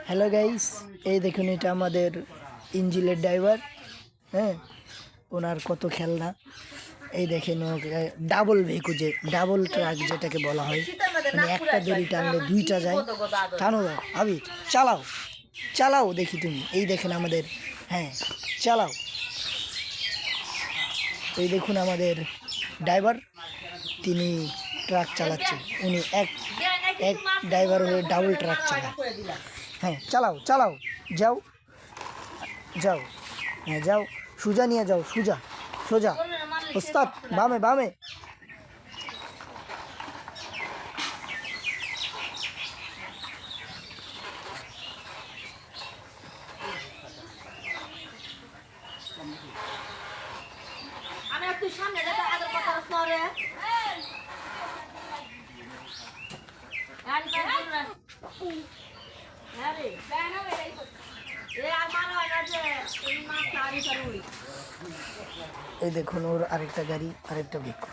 Hello guys, এই দেখুন এটা আমাদের ইঞ্জিলের ড্রাইভার। হ্যাঁ, ওনার কত খেলনা। এই দেখেন ডাবল ভেহিকল, যে ডাবল ট্রাক যেটাকে বলা হয়, মানে একটা দড়ি টানলে দুইটা যায়। টানো আবির, চালাও চালাও দেখি তুমি। এই দেখেন আমাদের, হ্যাঁ চালাও। এই দেখুন আমাদের ড্রাইভার, তিনি ট্রাক চালাচ্ছে। উনি এক এক ড্রাইভার হয়ে ডাবল ট্রাক চালায়। হ্যাঁ চালাও চালাও, যাও যাও, হ্যাঁ যাও, সোজা নিয়ে যাও, সোজা সোজা। ওস্তাদ বামে বামে। আমি একটু সামনে যেতে আদর কথা সরে এই দেখুন ওর আরেকটা গাড়ি, আরেকটা ভিক্ষু।